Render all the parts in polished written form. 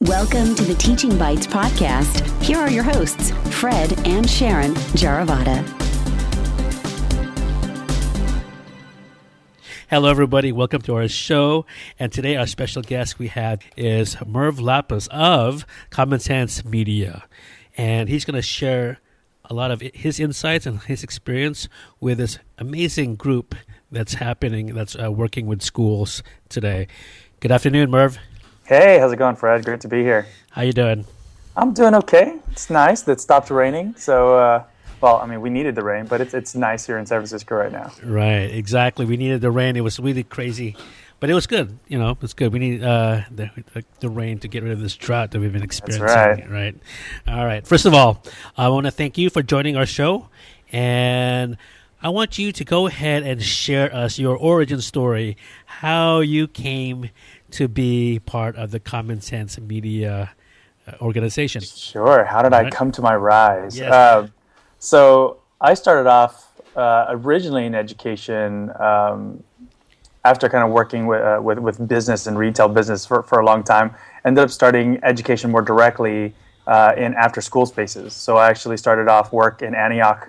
Welcome to the Teaching Bites podcast. Here are your hosts, Fred and Sharon Jaravada. Hello, everybody. Welcome to our show. And today, our special guest we have is Merve Lapus of Common Sense Media. And he's going to share a lot of his insights and his experience with this amazing group that's happening, that's working with schools today. Good afternoon, Merve. Hey, how's it going, Fred? Great to be here. How you doing? I'm doing okay. It's nice that it stopped raining. So, we needed the rain, but it's nice here in San Francisco right now. Right, exactly. We needed the rain. It was really crazy, but it was good. You know, it's good. We need the rain to get rid of this drought that we've been experiencing. That's right. Right. All right. First of all, I want to thank you for joining our show, and I want you to go ahead and share us your origin story, how you came to be part of the Common Sense Media organization. Sure. How did I come to my rise? Yes. So I started off originally in education after kind of working with business and retail business for a long time. Ended up starting education more directly in after-school spaces. So I actually started off work in Antioch,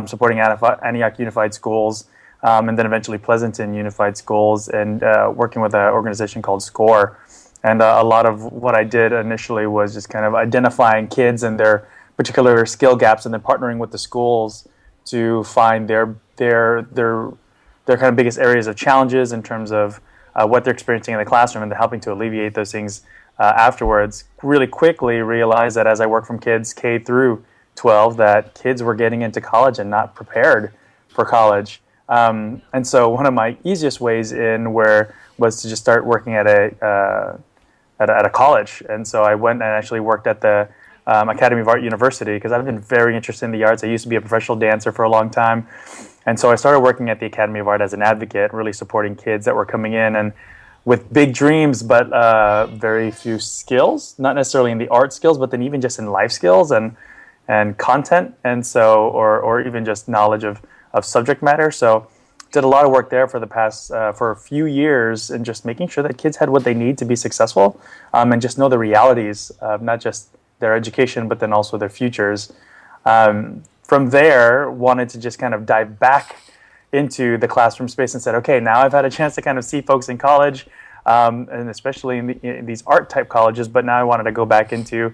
supporting Antioch Unified Schools, and then eventually Pleasanton Unified Schools, and working with an organization called SCORE. And a lot of what I did initially was just kind of identifying kids and their particular skill gaps, and then partnering with the schools to find their kind of biggest areas of challenges in terms of what they're experiencing in the classroom, and then helping to alleviate those things afterwards. Really quickly realized that as I work from kids K through 12, that kids were getting into college and not prepared for college. And so one of my easiest ways in was to just start working at a college. And so I went and actually worked at the Academy of Art University, because I've been very interested in the arts. I used to be a professional dancer for a long time. And so I started working at the Academy of Art as an advocate, really supporting kids that were coming in and with big dreams, but very few skills, not necessarily in the art skills, but then even just in life skills and content, and so or even just knowledge of subject matter. So did a lot of work there for the past for a few years, and just making sure that kids had what they need to be successful, and just know the realities of not just their education, but then also their futures. From there, wanted to just kind of dive back into the classroom space and said, okay, now I've had a chance to kind of see folks in college, and especially in these art type colleges, but now I wanted to go back into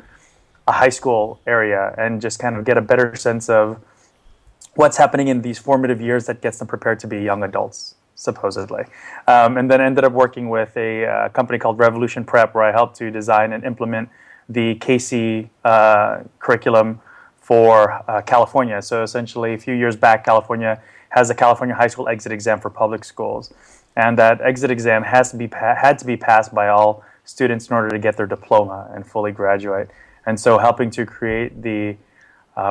a high school area and just kind of get a better sense of what's happening in these formative years that gets them prepared to be young adults, supposedly. And then ended up working with a company called Revolution Prep, where I helped to design and implement the KC curriculum for California. So essentially, a few years back, California has a California high school exit exam for public schools. And that exit exam had to be passed by all students in order to get their diploma and fully graduate. And so helping to create the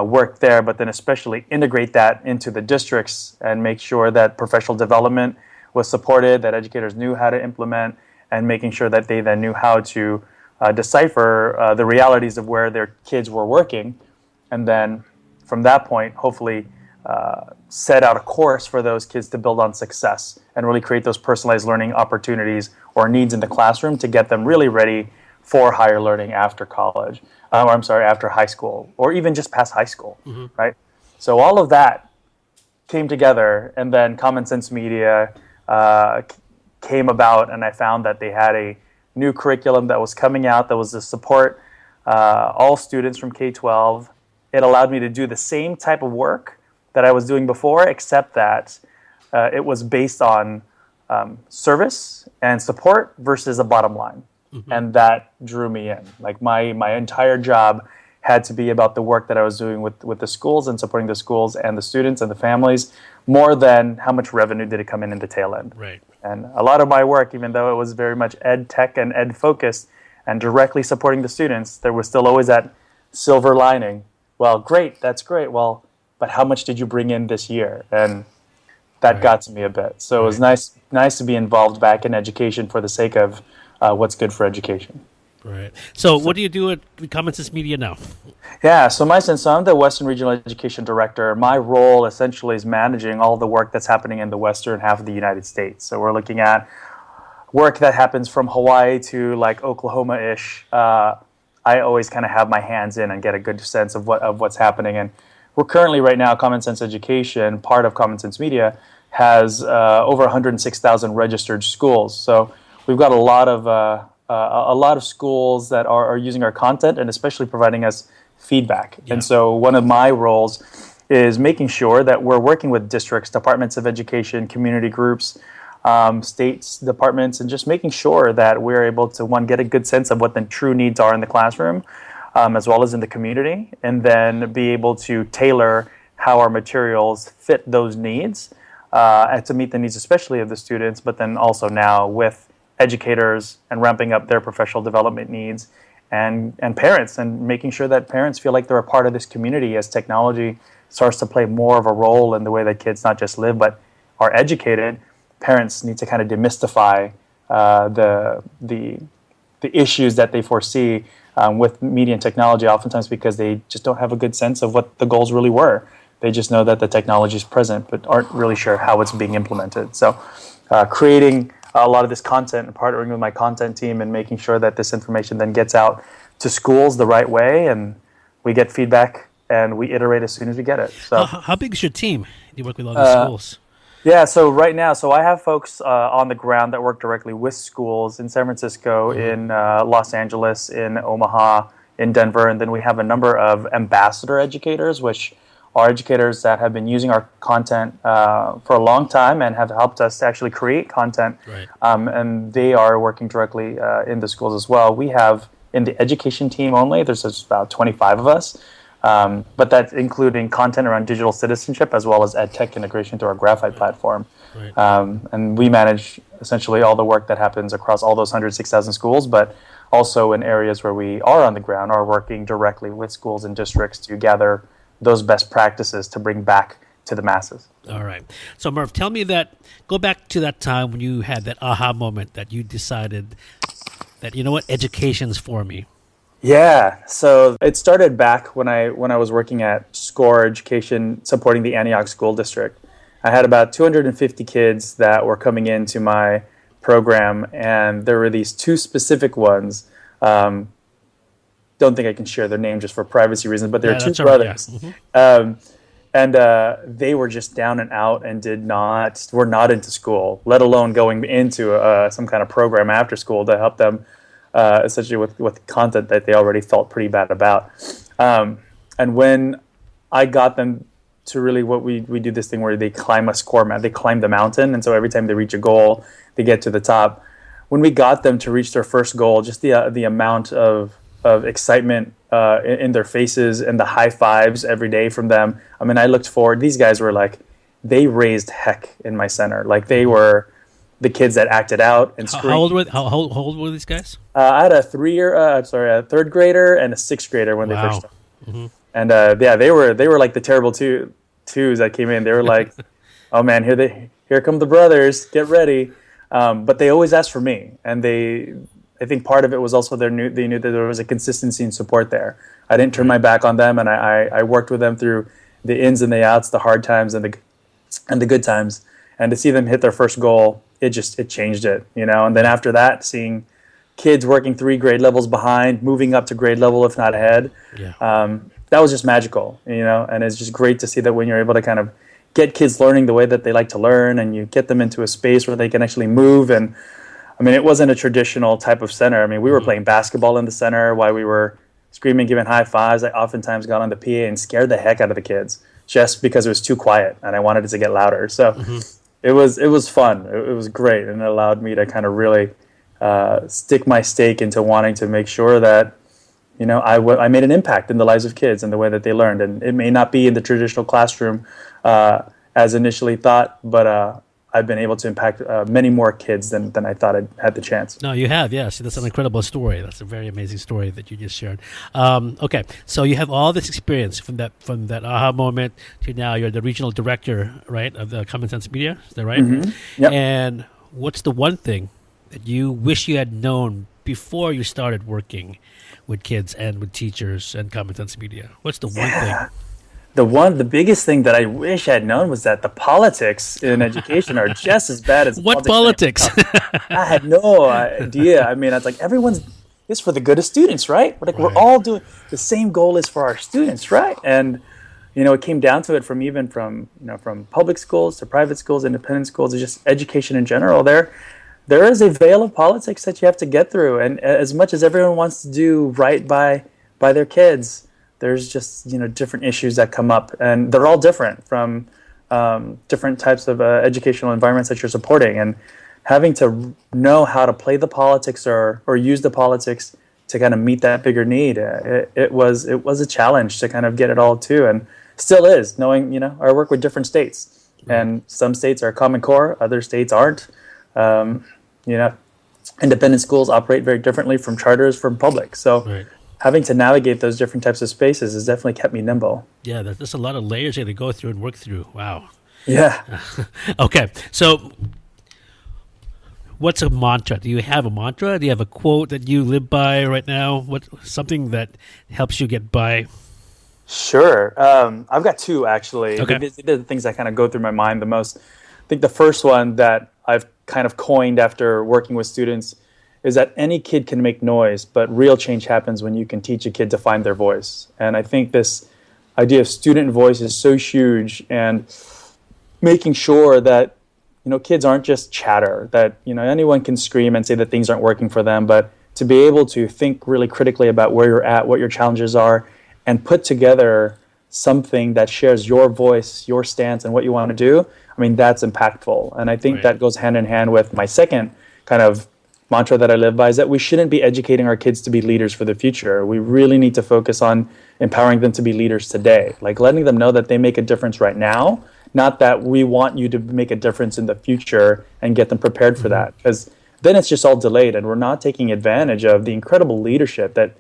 work there, but then especially integrate that into the districts and make sure that professional development was supported, that educators knew how to implement, and making sure that they then knew how to decipher the realities of where their kids were working, and then from that point, hopefully set out a course for those kids to build on success and really create those personalized learning opportunities or needs in the classroom to get them really ready for higher learning after college. After high school, or even just past high school, right? So all of that came together, and then Common Sense Media came about, and I found that they had a new curriculum that was coming out that was to support all students from K-12. It allowed me to do the same type of work that I was doing before, except that it was based on service and support versus a bottom line. Mm-hmm. And that drew me in. Like my entire job had to be about the work that I was doing with the schools and supporting the schools and the students and the families, more than how much revenue did it come in the tail end. Right. And a lot of my work, even though it was very much ed tech and ed focused and directly supporting the students, there was still always that silver lining. Well, great, that's great. Well, but how much did you bring in this year? And that got to me a bit. So it was nice to be involved back in education for the sake of what's good for education. Right. So what do you do at Common Sense Media now? Yeah, so I'm the Western Regional Education Director. My role essentially is managing all the work that's happening in the western half of the United States. So we're looking at work that happens from Hawaii to like Oklahoma-ish, I always kind of have my hands in and get a good sense of what's happening. And we're currently right now, Common Sense Education, part of Common Sense Media, has over 106,000 registered schools. So we've got a lot of schools that are using our content and especially providing us feedback. Yeah. And so one of my roles is making sure that we're working with districts, departments of education, community groups, states, departments, and just making sure that we're able to, one, get a good sense of what the true needs are in the classroom, as well as in the community, and then be able to tailor how our materials fit those needs and to meet the needs especially of the students, but then also now with educators and ramping up their professional development needs and parents, and making sure that parents feel like they're a part of this community as technology starts to play more of a role in the way that kids not just live but are educated. Parents need to kind of demystify the issues that they foresee with media and technology, oftentimes because they just don't have a good sense of what the goals really were. They just know that the technology is present, but aren't really sure how it's being implemented. So creating a lot of this content and partnering with my content team and making sure that this information then gets out to schools the right way, and we get feedback and we iterate as soon as we get it. So how big is your team? You work with all these schools. Yeah, so right now, I have folks on the ground that work directly with schools in San Francisco, in Los Angeles, in Omaha, in Denver, and then we have a number of ambassador educators, which are educators that have been using our content for a long time and have helped us to actually create content, right. And they are working directly in the schools as well. We have, in the education team only, there's about 25 of us. But that's including content around digital citizenship as well as ed tech integration through our Graphite platform. Right. And we manage essentially all the work that happens across all those 106,000 schools, but also in areas where we are on the ground are working directly with schools and districts to gather those best practices to bring back to the masses. All right. So Merv, tell me go back to that time when you had that aha moment that you decided that, you know what, education's for me. Yeah, so it started back when I was working at SCORE Education supporting the Antioch School District. I had about 250 kids that were coming into my program, and there were these two specific ones. Don't think I can share their name just for privacy reasons, but they're two brothers. Right, yeah. And they were just down and out and were not into school, let alone going into some kind of program after school to help them essentially with content that they already felt pretty bad about. And when I got them to really we do this thing where they climb a score mount, they climb the mountain, and so every time they reach a goal, they get to the top. When we got them to reach their first goal, just the amount of excitement in their faces and the high fives every day from them. I mean, I looked forward. These guys were like, they raised heck in my center. Like they were the kids that acted out and screamed. How old were these guys? I had a third grader and a sixth grader when they first started. Mm-hmm. And they were like the terrible twos that came in. They were like, oh man, here come the brothers, get ready. But they always asked for me, and I think part of it was also they knew that there was a consistency and support there. I didn't turn my back on them, and I worked with them through the ins and the outs, the hard times and the good times. And to see them hit their first goal, it changed it, you know. And then after that, seeing kids working 3 grade levels behind, moving up to grade level if not ahead, that was just magical, you know. And it's just great to see that when you're able to kind of get kids learning the way that they like to learn, and you get them into a space where they can actually move. And I mean, it wasn't a traditional type of center. I mean, we were playing basketball in the center while we were screaming, giving high fives. I oftentimes got on the PA and scared the heck out of the kids just because it was too quiet and I wanted it to get louder. So it was fun. It was great, and it allowed me to kind of really stick my stake into wanting to make sure that, you know, I made an impact in the lives of kids and the way that they learned. And it may not be in the traditional classroom as initially thought, but I've been able to impact many more kids than I thought I'd had the chance. No, you have, yes. That's an incredible story. That's a very amazing story that you just shared. Okay, so you have all this experience from that aha moment to now you're the regional director, right, of the Common Sense Media. Is that right? Mm-hmm. Yep. And what's the one thing that you wish you had known before you started working with kids and with teachers and Common Sense Media? What's the one thing? The biggest thing that I wish I had known was that the politics in education are just as bad as what politics? I had no idea. I mean, it's like everyone's this is for the good of students, right? Like we're all doing the same goal is for our students, right? And it came down to it from public schools to private schools, independent schools, just education in general. There is a veil of politics that you have to get through, and as much as everyone wants to do right by their kids, there's just different issues that come up, and they're all different from different types of educational environments that you're supporting, and having to know how to play the politics or use the politics to kind of meet that bigger need. It was a challenge to kind of get it all too, and still is, knowing I work with different states, and some states are Common Core, other states aren't. Independent schools operate very differently from charters from public, so having to navigate those different types of spaces has definitely kept me nimble. Yeah, there's a lot of layers you have to go through and work through. Wow. Yeah. Okay, so what's a mantra? Do you have a mantra? Do you have a quote that you live by right now? Something that helps you get by? Sure. I've got two, actually. Okay. These are the things that kind of go through my mind the most. I think the first one that I've kind of coined after working with students is that any kid can make noise, but real change happens when you can teach a kid to find their voice. And I think this idea of student voice is so huge, and making sure that kids aren't just chatter, that anyone can scream and say that things aren't working for them, but to be able to think really critically about where you're at, what your challenges are, and put together something that shares your voice, your stance, and what you want to do. I mean, that's impactful. And I think that goes hand in hand with my second kind of mantra that I live by, is that we shouldn't be educating our kids to be leaders for the future. We really need to focus on empowering them to be leaders today, like letting them know that they make a difference right now, not that we want you to make a difference in the future and get them prepared for that, because then it's just all delayed, and we're not taking advantage of the incredible leadership that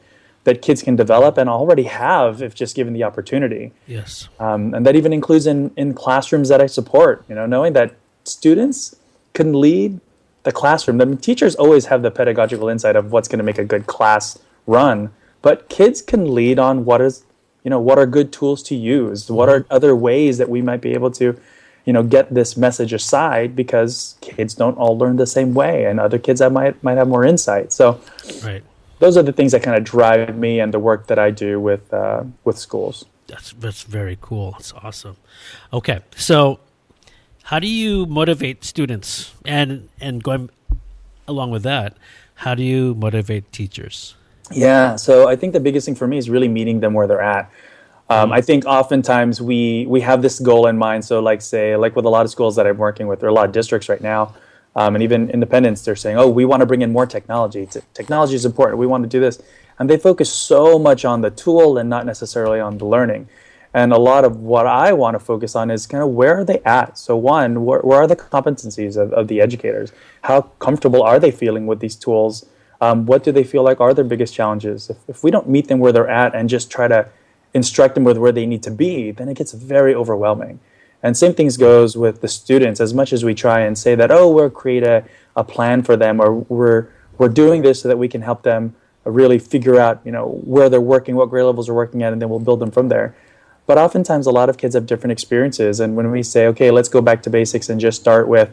kids can develop and already have if just given the opportunity. Yes. And that even includes in classrooms that I support, knowing that students can lead the classroom. I mean, teachers always have the pedagogical insight of what's going to make a good class run, but kids can lead on what are good tools to use, what are other ways that we might be able to, get this message aside, because kids don't all learn the same way, and other kids that might have more insight. So those are the things that kind of drive me and the work that I do with schools. That's very cool. That's awesome. Okay, so how do you motivate students? And going along with that, how do you motivate teachers? Yeah, so I think the biggest thing for me is really meeting them where they're at. I think oftentimes we have this goal in mind. So like with a lot of schools that I'm working with, there are a lot of districts right now, and even independents, they're saying, oh, we want to bring in more technology. Technology is important. We want to do this. And they focus so much on the tool and not necessarily on the learning. And a lot of what I want to focus on is kind of where are they at? So one, where are the competencies of the educators? How comfortable are they feeling with these tools? What do they feel like are their biggest challenges? If we don't meet them where they're at and just try to instruct them with where they need to be, then it gets very overwhelming. And same things goes with the students. As much as we try and say that, oh, we'll create a plan for them, or we're doing this so that we can help them really figure out, where they're working, what grade levels they're working at, and then we'll build them from there. But oftentimes a lot of kids have different experiences. And when we say, okay, let's go back to basics and just start with,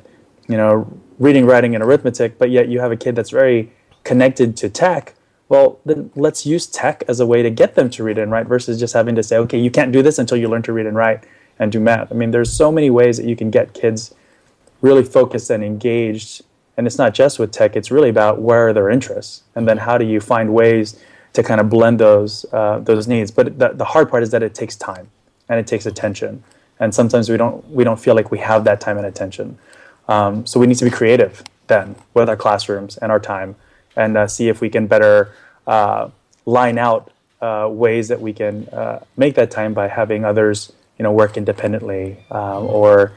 reading, writing, and arithmetic, but yet you have a kid that's very connected to tech, well, then let's use tech as a way to get them to read and write versus just having to say, okay, you can't do this until you learn to read and write and do math. I mean, there's so many ways that you can get kids really focused and engaged. And it's not just with tech, it's really about where are their interests. And then how do you find ways to kind of blend those needs. But the hard part is that it takes time and it takes attention. And sometimes we don't feel like we have that time and attention. So we need to be creative then with our classrooms and our time, and see if we can better line out ways that we can make that time by having others, work independently, or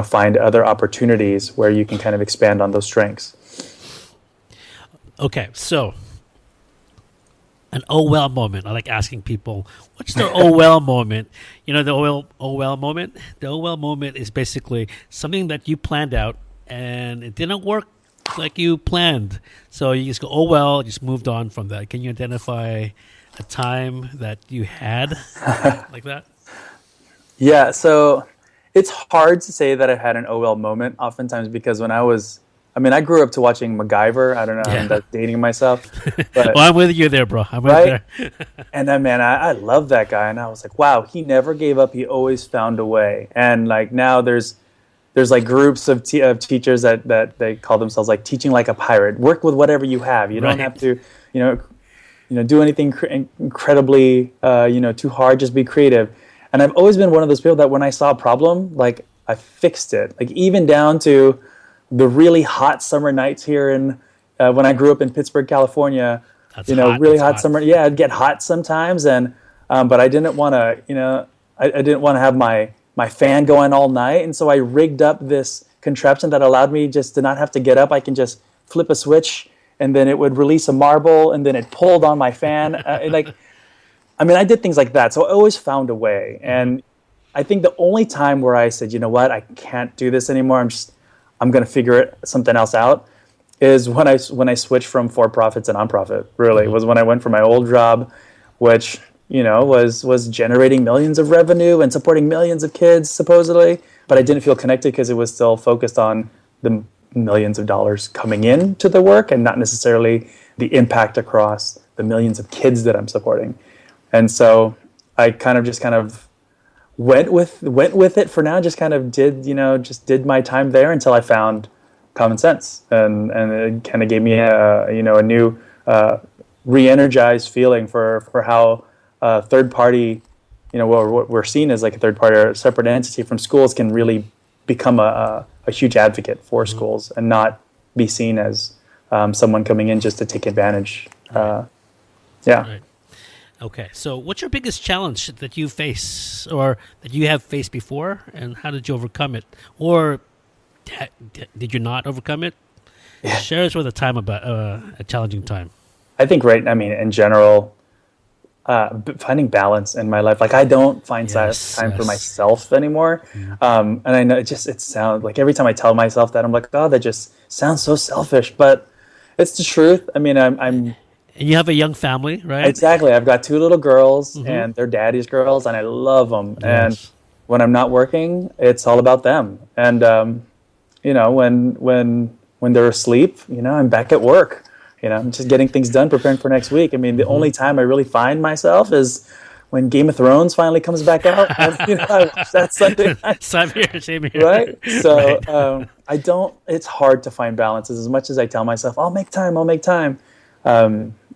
find other opportunities where you can kind of expand on those strengths. Okay, so an oh well moment. I like asking people, what's their oh well moment? The oh well moment? The oh well moment is basically something that you planned out and it didn't work like you planned. So you just go, oh well, just moved on from that. Can you identify a time that you had like that? Yeah, so it's hard to say that I had an oh well moment oftentimes, because when I was I mean, I grew up to watching MacGyver. I don't know, I'm just dating myself. But, well, I'm with you there, bro. I'm with right? you there. And then, man, I love that guy. And I was like, wow, he never gave up. He always found a way. And like now there's like groups of teachers that they call themselves like teaching like a pirate. Work with whatever you have. You don't have to, do anything incredibly, too hard. Just be creative. And I've always been one of those people that when I saw a problem, like I fixed it. Like even down to the really hot summer nights here in when I grew up in Pittsburgh, California. That's really That's hot summer. Yeah, it'd get hot sometimes, and but I didn't want to, I didn't want to have my fan going all night, and so I rigged up this contraption that allowed me just to not have to get up. I can just flip a switch, and then it would release a marble, and then it pulled on my fan. I did things like that, so I always found a way. And I think the only time where I said, you know what, I can't do this anymore. I'm going to figure something else out. Is when I switched from for-profit to nonprofit. Really, was when I went from my old job, which was generating millions of revenue and supporting millions of kids supposedly, but I didn't feel connected because it was still focused on the millions of dollars coming in to the work and not necessarily the impact across the millions of kids that I'm supporting. And so I kind of went with it for now. Just kind of did my time there until I found common sense, and it kind of gave me a new re-energized feeling for how third party, what we're seen as like a third party or a separate entity from schools can really become a huge advocate for schools and not be seen as someone coming in just to take advantage. Right. Okay, so what's your biggest challenge that you face or that you have faced before, and how did you overcome it? Or did you not overcome it? Yeah. Share us with a challenging time. I think, in general, finding balance in my life. Like I don't find time for myself anymore. And I know it sounds like every time I tell myself that, I'm like, oh, that just sounds so selfish. But it's the truth. I mean, I'm And you have a young family, right? Exactly. I've got 2 little girls, and they're daddy's girls, and I love them. Yes. And when I'm not working, it's all about them. And when they're asleep, I'm back at work. I'm just getting things done, preparing for next week. I mean, the only time I really find myself is when Game of Thrones finally comes back out. And, I watch that Sunday night. Same here. Right? So it's hard to find balance. As much as I tell myself, I'll make time.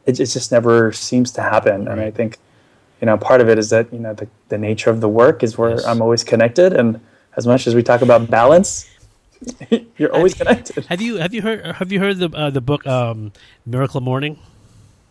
It just never seems to happen. And I think, part of it is that, the nature of the work is where I'm always connected. And as much as we talk about balance, you're always connected. Have you heard the book Miracle Morning?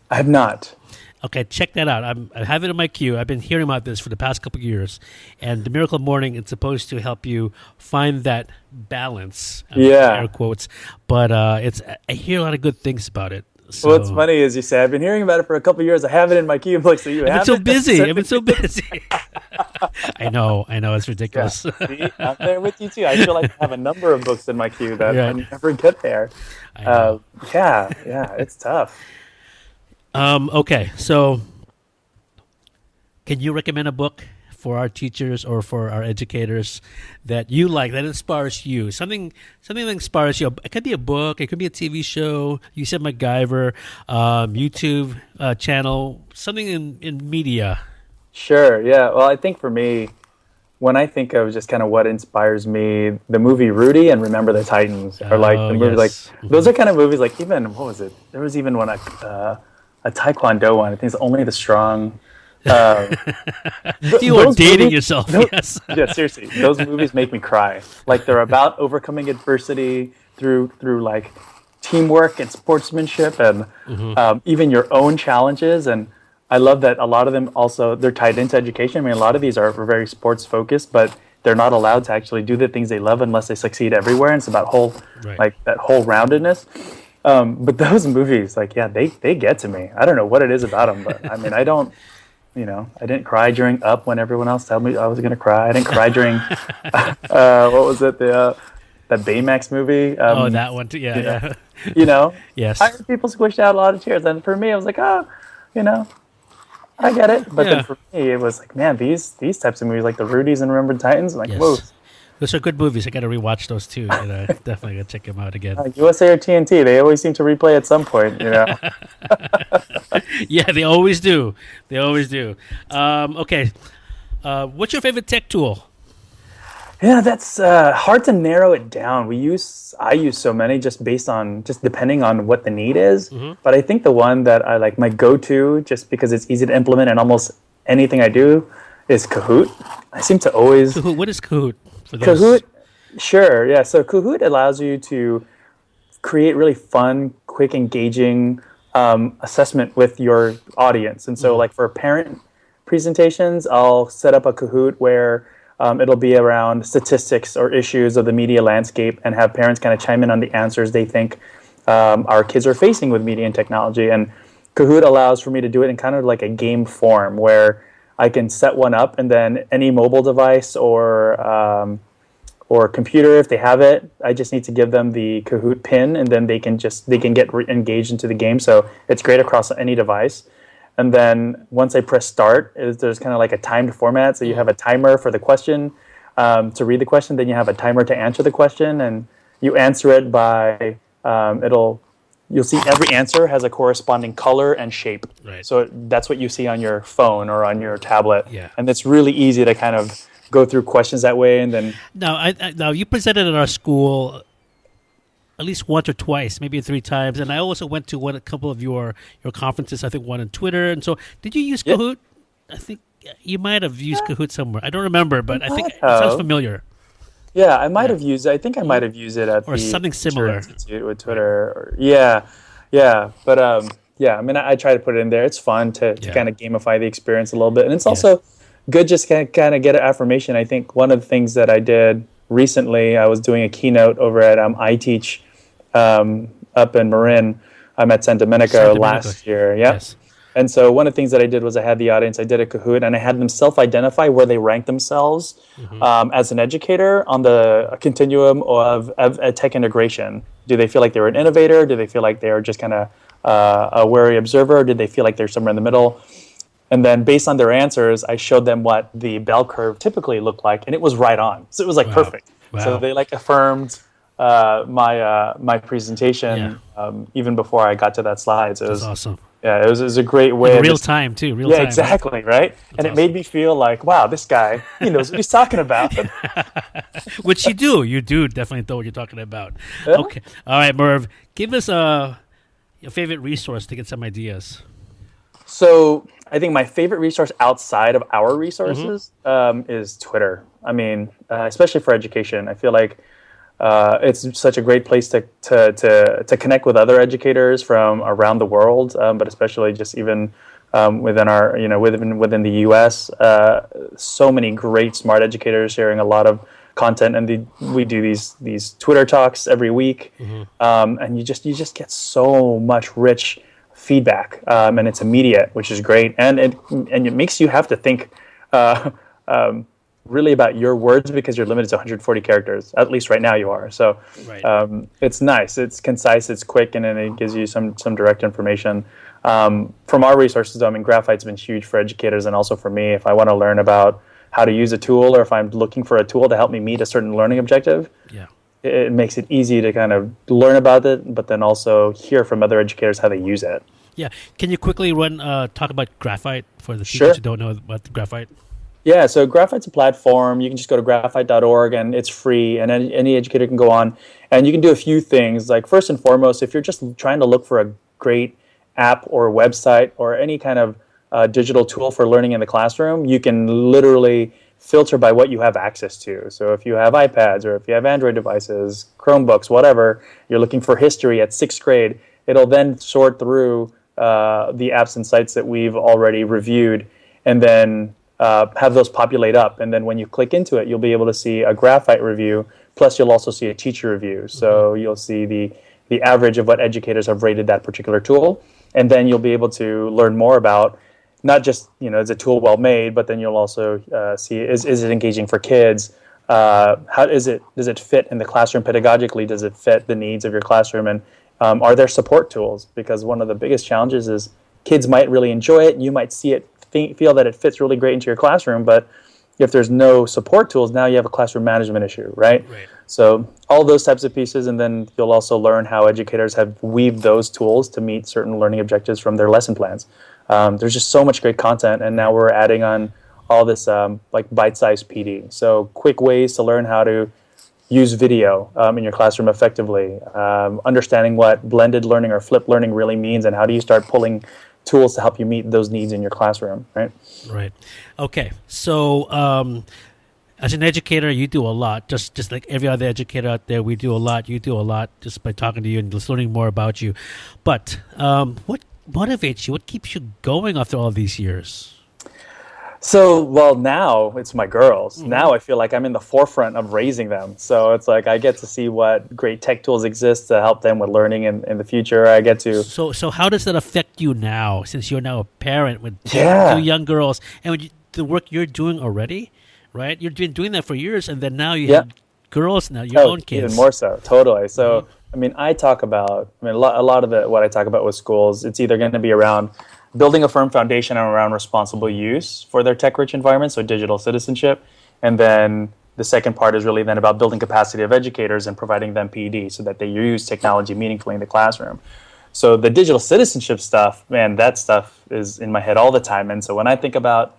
I have not. Okay, check that out. I have it in my queue. I've been hearing about this for the past couple of years. And the Miracle Morning, it's supposed to help you find that balance. Air quotes. But I hear a lot of good things about it. So, what's funny is you say, I've been hearing about it for a couple of years. I have it in my queue. Like, so you have it? I've been so busy. I know. It's ridiculous. Yeah. See, I'm there with you, too. I feel like I have a number of books in my queue that I never get there. It's tough. Okay, so can you recommend a book for our teachers or for our educators that you like, that inspires you? Something that inspires you. It could be a book. It could be a TV show. You said MacGyver, YouTube channel, something in media. Sure, yeah. Well, I think for me, when I think of just kind of what inspires me, the movie Rudy and Remember the Titans are like the movies. Those are kind of movies like even, what was it? There was even one, a Taekwondo one. I think it's Only the Strong. You are dating yourself. Yes. Yeah, seriously. Those movies make me cry. Like they're about overcoming adversity through like teamwork and sportsmanship and even your own challenges. And I love that a lot of them also, they're tied into education. I mean, a lot of these are very sports focused, but they're not allowed to actually do the things they love unless they succeed everywhere. And it's about that whole roundedness. But those movies, they get to me. I don't know what it is about them, but I mean, I didn't cry during Up when everyone else told me I was going to cry. I didn't cry during, what was it, that Baymax movie? That one too, yeah. Yes. I heard people squished out a lot of tears, and for me, I was like, I get it. But then for me, it was like, man, these types of movies, like the Rudies and Remember the Titans, I'm like, whoa. Those are good movies. I got to rewatch those too. Definitely got to check them out again. USA or TNT, they always seem to replay at some point. Yeah, they always do. They always do. Okay, what's your favorite tech tool? Yeah, that's hard to narrow it down. I use so many just depending on what the need is. Mm-hmm. But I think the one that I like, my go-to, just because it's easy to implement in almost anything I do, is Kahoot. I seem to always... Kahoot, what is Kahoot? Kahoot, sure, yeah. So Kahoot allows you to create really fun, quick, engaging assessment with your audience. And so like for parent presentations, I'll set up a Kahoot where it'll be around statistics or issues of the media landscape and have parents kind of chime in on the answers they think our kids are facing with media and technology. And Kahoot allows for me to do it in kind of like a game form where I can set one up, and then any mobile device or computer, if they have it, I just need to give them the Kahoot pin, and then they can get engaged into the game. So it's great across any device. And then once I press start, there's kind of like a timed format. So you have a timer for the question to read the question, then you have a timer to answer the question, and you answer it by you'll see every answer has a corresponding color and shape. Right. So that's what you see on your phone or on your tablet. Yeah. And it's really easy to kind of go through questions that way. And then now you presented at our school at least once or twice, maybe 3 times. And I also went to a couple of your conferences, I think one on Twitter. And so did you use Kahoot? I think you might have used Kahoot somewhere. I don't remember, but I think it sounds familiar. Yeah, I might have used it. I think I might have used it at or something similar Institute with Twitter. But I mean, I try to put it in there. It's fun to kind of gamify the experience a little bit, and it's also good just to kind of get an affirmation. I think one of the things that I did recently, I was doing a keynote over at iTeach up in Marin. I'm at San Domenico last year. Yeah. Yes. And so one of the things that I did was I had the audience, I did a Kahoot, and I had them self-identify where they rank themselves as an educator on the continuum of tech integration. Do they feel like they're an innovator? Do they feel like they're just kind of a wary observer? Or did they feel like they're somewhere in the middle? And then based on their answers, I showed them what the bell curve typically looked like, and it was right on. So it was like perfect. Wow. So they like affirmed my presentation even before I got to that slide. So that's awesome. Yeah, it was a great way. In real time, too. Real time, exactly, right? And it made me feel like, wow, this guy, he knows what he's talking about. Which you do. You do definitely know what you're talking about. Yeah. Okay. All right, Merve, give us your favorite resource to get some ideas. So I think my favorite resource outside of our resources is Twitter. I mean, especially for education. I feel like it's such a great place to connect with other educators from around the world, but especially just even within our within the U.S. So many great smart educators sharing a lot of content, and we do these Twitter talks every week, and you just get so much rich feedback, and it's immediate, which is great, and it makes you have to think. Really about your words because you're limited to 140 characters. At least right now you are. So it's nice. It's concise. It's quick, and then it gives you some direct information. From our resources, though, I mean, Graphite's been huge for educators and also for me. If I want to learn about how to use a tool, or if I'm looking for a tool to help me meet a certain learning objective, it makes it easy to kind of learn about it, but then also hear from other educators how they use it. Yeah. Can you quickly talk about Graphite for the people who don't know about Graphite? Yeah, so Graphite's a platform. You can just go to graphite.org, and it's free, and any educator can go on. And you can do a few things. Like, first and foremost, if you're just trying to look for a great app or website or any kind of digital tool for learning in the classroom, you can literally filter by what you have access to. So if you have iPads or if you have Android devices, Chromebooks, whatever, you're looking for history at 6th grade, it'll then sort through the apps and sites that we've already reviewed, and then have those populate up, and then when you click into it, you'll be able to see a Graphite review, plus you'll also see a teacher review. So you'll see the average of what educators have rated that particular tool, and then you'll be able to learn more about not just, is a tool well made, but then you'll also see, is it engaging for kids? How does it fit in the classroom pedagogically? Does it fit the needs of your classroom? And are there support tools? Because one of the biggest challenges is kids might really enjoy it, you might see it, feel that it fits really great into your classroom, but if there's no support tools, now you have a classroom management issue, right? Right. So all those types of pieces, and then you'll also learn how educators have weaved those tools to meet certain learning objectives from their lesson plans. There's just so much great content, and now we're adding on all this like bite-sized PD. So quick ways to learn how to use video in your classroom effectively, understanding what blended learning or flipped learning really means, and how do you start pulling tools to help you meet those needs in your classroom, right? Right. Okay. So as an educator, you do a lot, just like every other educator out there. We do a lot. You do a lot just by talking to you and just learning more about you. But what motivates you? What keeps you going after all these years? So, well, now it's my girls. Now I feel like I'm in the forefront of raising them. So it's like I get to see what great tech tools exist to help them with learning in the future. I get to... So how does that affect you now, since you're now a parent with two young girls, and with the work you're doing already, right? You've been doing that for years, and then now you have girls now, your own kids. Even more so, totally. So, I mean, a lot of what I talk about with schools, it's either going to be around building a firm foundation around responsible use for their tech-rich environment, so digital citizenship. And then the second part is really then about building capacity of educators and providing them PD so that they use technology meaningfully in the classroom. So the digital citizenship stuff, man, that stuff is in my head all the time. And so when I think about,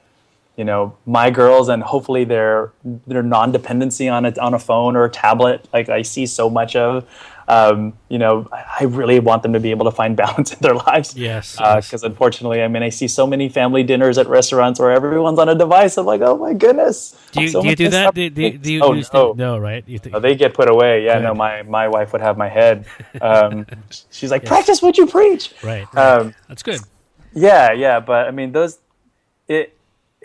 my girls and hopefully their non-dependency on a phone or a tablet, like I see so much of, I really want them to be able to find balance in their lives. Yes. Because unfortunately, I see so many family dinners at restaurants where everyone's on a device. I'm like, oh my goodness. Do you do that? No, right? They get put away. Yeah, no, my wife would have my head. She's like, practice what you preach. Right. That's good. Yeah. But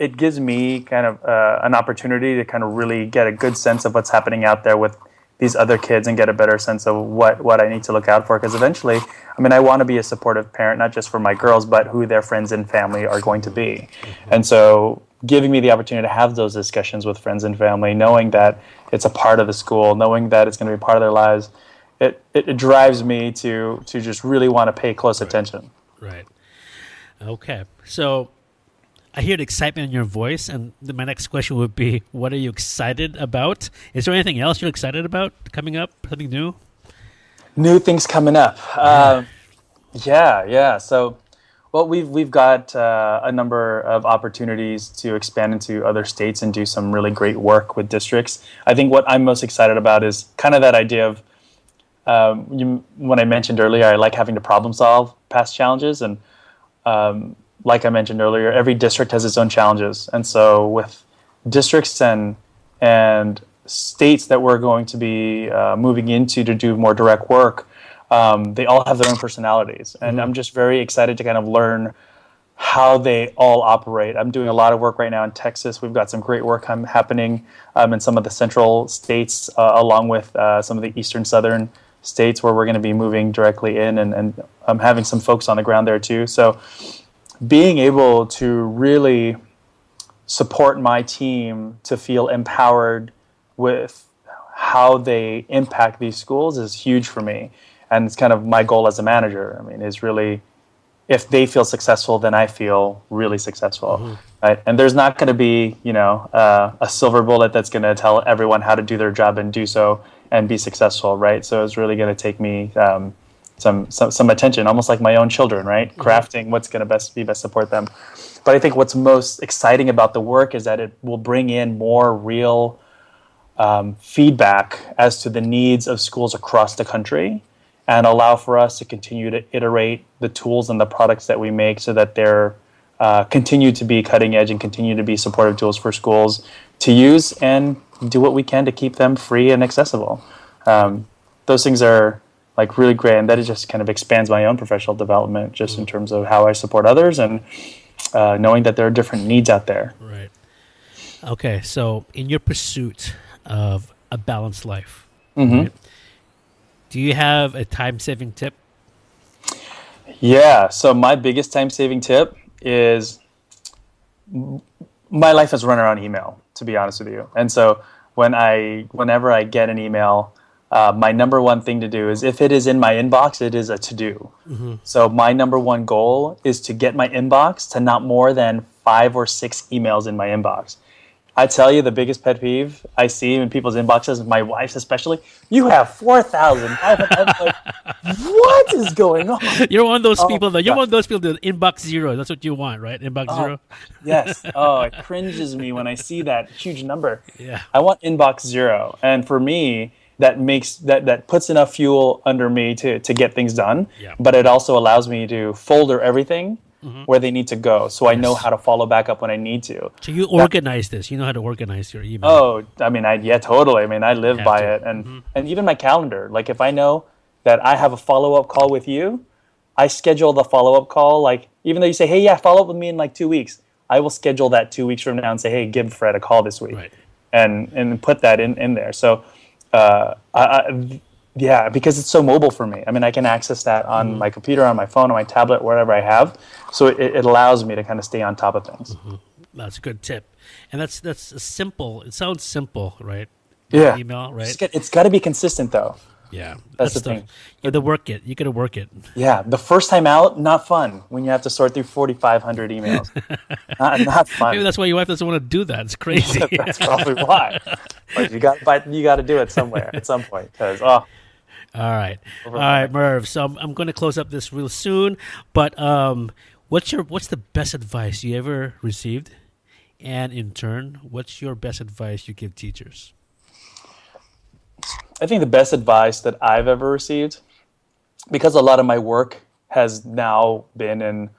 it gives me kind of an opportunity to kind of really get a good sense of what's happening out there with these other kids and get a better sense of what I need to look out for. Because eventually, I want to be a supportive parent, not just for my girls, but who their friends and family are going to be. And so giving me the opportunity to have those discussions with friends and family, knowing that it's a part of the school, knowing that it's going to be part of their lives, it drives me to just really want to pay close attention. Right. Okay. So I hear the excitement in your voice, and my next question would be, what are you excited about? Is there anything else you're excited about coming up? Something new? New things coming up. Yeah. So, well, we've got a number of opportunities to expand into other states and do some really great work with districts. I think what I'm most excited about is kind of that idea of, when I mentioned earlier, I like having to problem solve past challenges, and like I mentioned earlier, every district has its own challenges. And so with districts and states that we're going to be moving into to do more direct work, they all have their own personalities. And I'm just very excited to kind of learn how they all operate. I'm doing a lot of work right now in Texas. We've got some great work happening in some of the central states, along with some of the eastern, southern states where we're going to be moving directly in, and I'm having some folks on the ground there too. So being able to really support my team to feel empowered with how they impact these schools is huge for me. And it's kind of my goal as a manager. Is really, if they feel successful, then I feel really successful. Right? And there's not going to be, a silver bullet that's going to tell everyone how to do their job and do so and be successful, right? So it's really going to take me some attention, almost like my own children, right? Crafting what's going to best support them. But I think what's most exciting about the work is that it will bring in more real feedback as to the needs of schools across the country, and allow for us to continue to iterate the tools and the products that we make so that they're continue to be cutting edge and continue to be supportive tools for schools to use, and do what we can to keep them free and accessible. Those things are like really great, and that just kind of expands my own professional development just in terms of how I support others, and knowing that there are different needs out there. Right. Okay, so in your pursuit of a balanced life, right, do you have a time-saving tip? Yeah, so my biggest time-saving tip is my life has run around email, to be honest with you. And so whenever I get an email, my number one thing to do is, if it is in my inbox, it is a to-do. So my number one goal is to get my inbox to not more than 5 or 6 emails in my inbox. I tell you, the biggest pet peeve I see in people's inboxes, my wife's especially, you have 4,000. I'm like, what is going on? You're one of those people that God. one of those people that inbox zero. That's what you want, right? Inbox zero. Yes. Oh, it cringes me when I see that huge number. Yeah. I want inbox zero. And for me, that puts enough fuel under me to get things done. Yeah. But it also allows me to folder everything where they need to go, so I know how to follow back up when I need to. So you organize this. You know how to organize your email. Oh, I mean, totally. I mean, I live by it, and even my calendar. Like, if I know that I have a follow-up call with you, I schedule the follow-up call. Like, even though you say, "Hey, yeah, follow up with me in like 2 weeks," I will schedule that 2 weeks from now and say, "Hey, give Fred a call this week," Right. and put that in there. So, because it's so mobile for me. I mean, I can access that on my computer, on my phone, on my tablet, wherever I have. So it allows me to kind of stay on top of things. That's a good tip, and that's simple. It sounds simple, right? Yeah. Email, right? It's got to be consistent, though. Yeah, That's the thing. You got to work it. You got to work it. Yeah, the first time out, not fun when you have to sort through 4,500 emails. not fun. Maybe that's why your wife doesn't want to do that. It's crazy. That's probably why. But you got to do it somewhere at some point, because All right, Merv. So I'm going to close up this real soon. But what's the best advice you ever received? And in turn, what's your best advice you give teachers? I think the best advice that I've ever received, because a lot of my work has now been in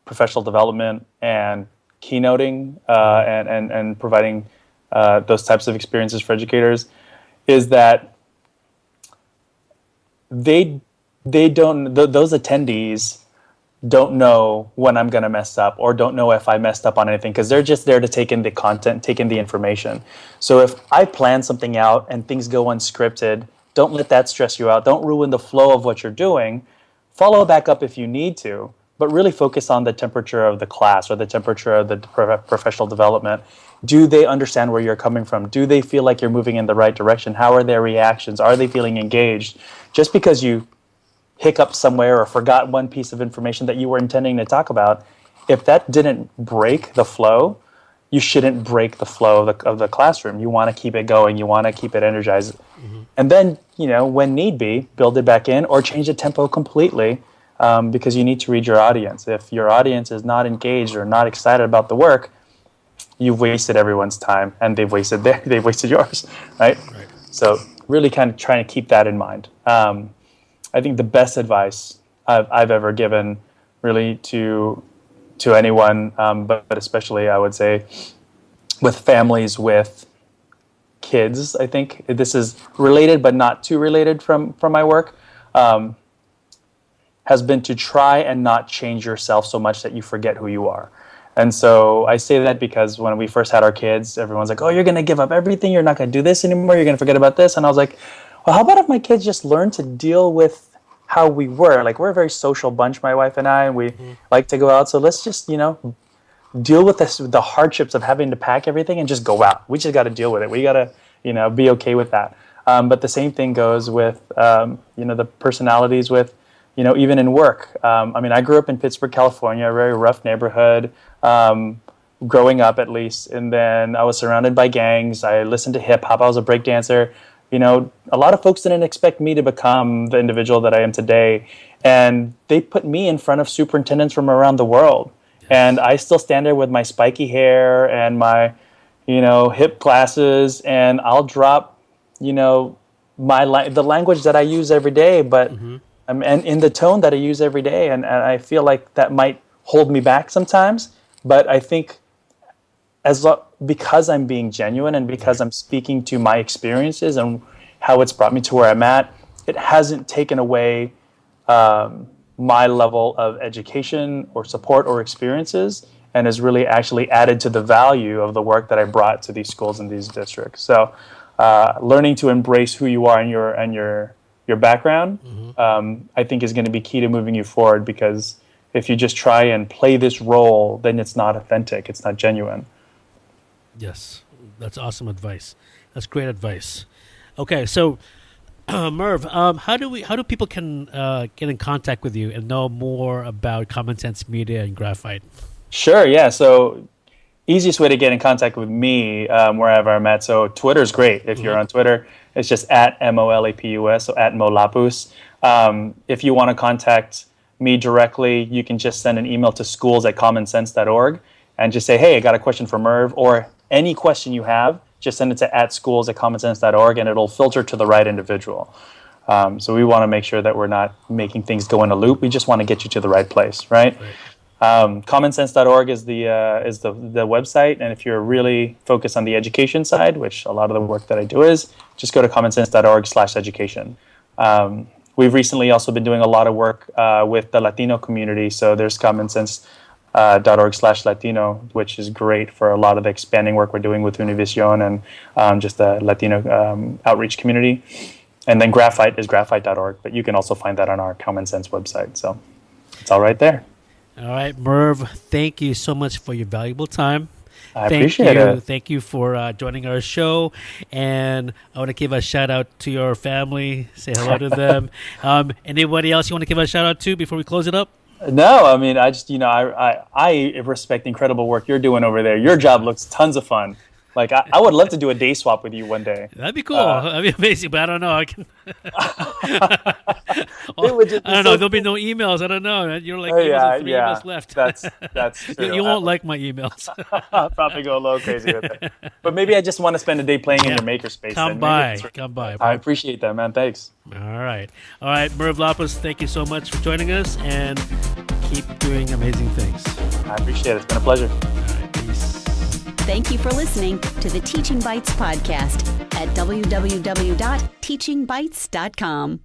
professional development and keynoting and providing those types of experiences for educators, is that those attendees don't know when I'm going to mess up, or don't know if I messed up on anything, because they're just there to take in the content, take in the information. So if I plan something out and things go unscripted, don't let that stress you out. Don't ruin the flow of what you're doing. Follow back up if you need to, but really focus on the temperature of the class or the temperature of the professional development. Do they understand where you're coming from? Do they feel like you're moving in the right direction? How are their reactions? Are they feeling engaged? Just because you hiccup somewhere or forgot one piece of information that you were intending to talk about, if that didn't break the flow, you shouldn't break the flow of the classroom. You want to keep it going. You want to keep it energized. And then, when need be, build it back in or change the tempo completely, because you need to read your audience. If your audience is not engaged or not excited about the work, you've wasted everyone's time, and they've wasted yours, right? So really kind of trying to keep that in mind. I think the best advice I've ever given, really, to anyone, but especially, I would say, with families with kids, I think this is related but not too related from my work, has been to try and not change yourself so much that you forget who you are. And so I say that because when we first had our kids, everyone's like, "Oh, you're going to give up everything. You're not going to do this anymore. You're going to forget about this." And I was like, well, how about if my kids just learn to deal with how we were? Like, we're a very social bunch, my wife and I, and we like to go out. So let's just, deal with the hardships of having to pack everything and just go out. We just got to deal with it. We got to, be okay with that. But the same thing goes with, the personalities with, even in work. I grew up in Pittsburgh, California, a very rough neighborhood, growing up at least. And then I was surrounded by gangs. I listened to hip hop. I was a break dancer. A lot of folks didn't expect me to become the individual that I am today. And they put me in front of superintendents from around the world. And I still stand there with my spiky hair and my, hip glasses, and I'll drop, the language that I use every day, but and in the tone that I use every day. And I feel like that might hold me back sometimes. But I think because I'm being genuine and because I'm speaking to my experiences and how it's brought me to where I'm at, it hasn't taken away my level of education or support or experiences, and has really actually added to the value of the work that I brought to these schools and these districts. So learning to embrace who you are and your background, I think is going to be key to moving you forward, because if you just try and play this role, then it's not authentic, it's not genuine. Yes, that's awesome advice. That's great advice. Okay, so Merve, how do people can get in contact with you and know more about Common Sense Media and Graphite? Sure, yeah. So easiest way to get in contact with me wherever I'm at. So Twitter's great. If you're on Twitter, it's just at MOLAPUS, so at Molapus. If you want to contact me directly, you can just send an email to schools@commonsense.org and just say, hey, I got a question for Merv, or any question you have, just send it to @schools@commonsense.org, and it'll filter to the right individual. So we want to make sure that we're not making things go in a loop. We just want to get you to the right place, right? Commonsense.org is the website, and if you're really focused on the education side, which a lot of the work that I do is, just go to commonsense.org/education. We've recently also been doing a lot of work with the Latino community, so there's commonsense.org/Latino, which is great for a lot of the expanding work we're doing with Univision and just the Latino outreach community. And then Graphite is graphite.org, but you can also find that on our Common Sense website. So it's all right there. All right, Merv, thank you so much for your valuable time. I appreciate it. Thank you for joining our show. And I want to give a shout out to your family. Say hello to them. Anybody else you want to give a shout out to before we close it up? No, I mean, I just, I respect the incredible work you're doing over there. Your job looks tons of fun. Like, I would love to do a day swap with you one day. That'd be cool. That'd be amazing, but I don't know. I can. I don't know. There'll be no emails. I don't know. You're like, emails 3 of us left. That's true. You won't like my emails. I'll probably go a little crazy with it. But maybe I just want to spend a day playing in your makerspace. Come by. I appreciate that, man. Thanks. All right. Merve Lapus, thank you so much for joining us, and keep doing amazing things. I appreciate it. It's been a pleasure. All right. Peace. Thank you for listening to the Teaching Bites podcast at www.teachingbites.com.